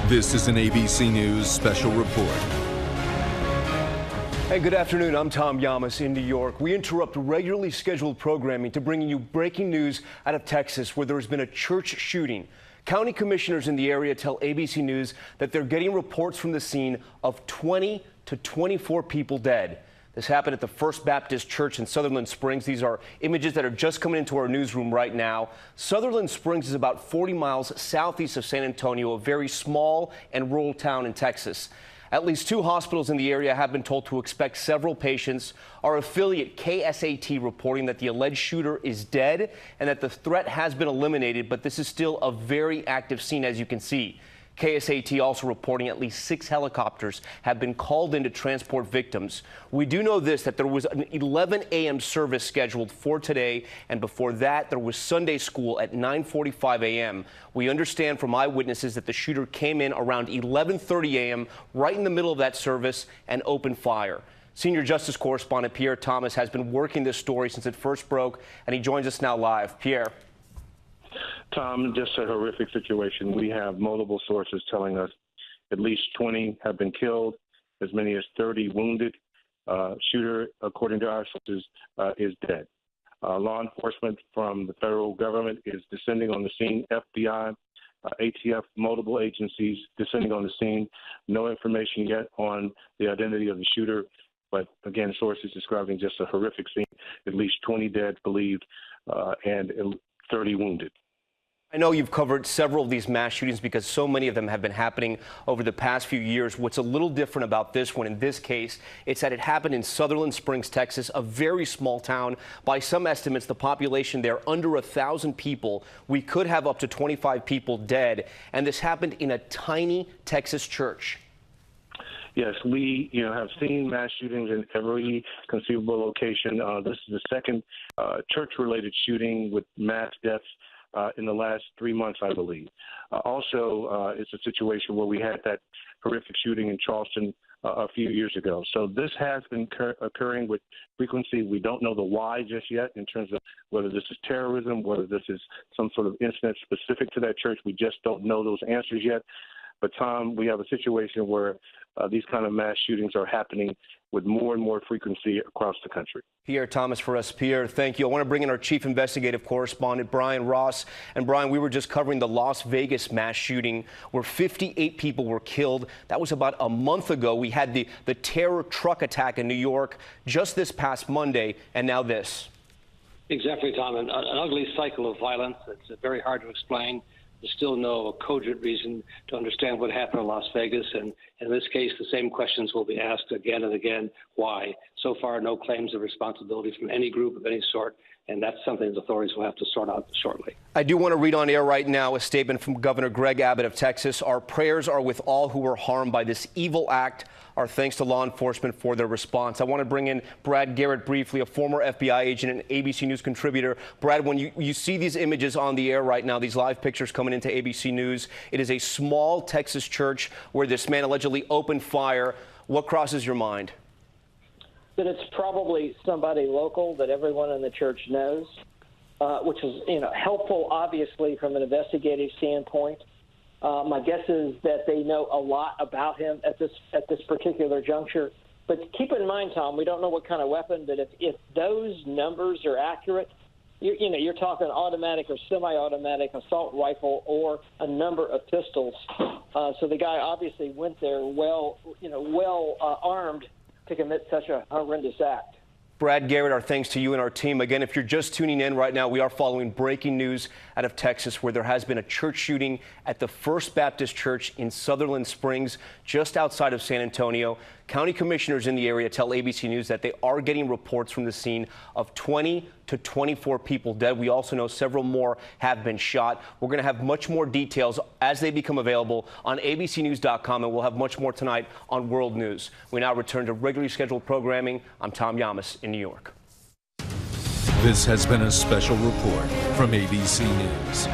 This is an ABC News special report. Hey, good afternoon. I'm Tom Llamas in New York. We interrupt regularly scheduled programming to bring you breaking news out of Texas, where there has been a church shooting. County commissioners in the area tell ABC News that they're getting reports from the scene of 20 to 24 people dead. This happened at the First Baptist Church in Sutherland Springs. These are images that are just coming into our newsroom right now. Sutherland Springs is about 40 miles southeast of San Antonio, a very small and rural town in Texas. At least 2 hospitals in the area have been told to expect several patients. Our affiliate KSAT reporting that the alleged shooter is dead and that the threat has been eliminated, but this is still a very active scene, as you can see. KSAT also reporting at least 6 helicopters have been called in to transport victims. We do know this, that there was an 11 a.m. service scheduled for today, and before that, there was Sunday school at 9:45 a.m. We understand from eyewitnesses that the shooter came in around 11:30 a.m., right in the middle of that service, and opened fire. Senior Justice correspondent Pierre Thomas has been working this story since it first broke, and he joins us now live. Pierre. Tom, just a horrific situation. We have multiple sources telling us at least 20 have been killed, as many as 30 wounded. Shooter, according to our sources, is dead. Law enforcement from the federal government is descending on the scene. FBI, ATF, multiple agencies descending on the scene. No information yet on the identity of the shooter. But again, sources describing just a horrific scene. At least 20 dead believed and 30 wounded. I know you've covered several of these mass shootings because so many of them have been happening over the past few years. What's a little different about this one, in this case, it's that it happened in Sutherland Springs, Texas, a very small town. By some estimates, the population there under 1,000 people. We could have up to 25 people dead, and this happened in a tiny Texas church. Yes, we have seen mass shootings in every conceivable location. This is the second church-related shooting with mass deaths in the last 3 months, I believe. Also, it's a situation where we had that horrific shooting in Charleston a few years ago. So this has been occurring with frequency. We don't know the why just yet in terms of whether this is terrorism, whether this is some sort of incident specific to that church. We just don't know those answers yet. But, Tom, we have a situation where these kind of mass shootings are happening with more and more frequency across the country. Pierre Thomas for us. Pierre, thank you. I want to bring in our chief investigative correspondent, Brian Ross. And, Brian, we were just covering the Las Vegas mass shooting where 58 people were killed. That was about a month ago. We had the terror truck attack in New York just this past Monday, and now this. Exactly, Tom. An ugly cycle of violence. It's very hard to explain. There's still no cogent reason to understand what happened in Las Vegas. And in this case, the same questions will be asked again and again. Why? So far, no claims of responsibility from any group of any sort. And that's something the authorities will have to sort out shortly. I do want to read on air right now a statement from Governor Greg Abbott of Texas. Our prayers are with all who were harmed by this evil act. Our thanks to law enforcement for their response. I want to bring in Brad Garrett briefly, a former FBI agent and ABC News contributor. Brad, when you see these images on the air right now, these live pictures coming into ABC News, it is a small Texas church where this man allegedly opened fire. What crosses your mind? That it's probably somebody local that everyone in the church knows, which is helpful, obviously, from an investigative standpoint. My guess is that they know a lot about him at this particular juncture. But keep in mind, Tom, we don't know what kind of weapon. But if those numbers are accurate, you're talking automatic or semi-automatic assault rifle or a number of pistols. So the guy obviously went there well armed to commit such a horrendous act. Brad Garrett, our thanks to you and our team. Again, if you're just tuning in right now, we are following breaking news out of Texas where there has been a church shooting at the First Baptist Church in Sutherland Springs, just outside of San Antonio. County commissioners in the area tell ABC News that they are getting reports from the scene of 20 to 24 people dead. We also know several more have been shot. We're going to have much more details as they become available on abcnews.com, and we'll have much more tonight on World News. We now return to regularly scheduled programming. I'm Tom Llamas in New York. This has been a special report from ABC News.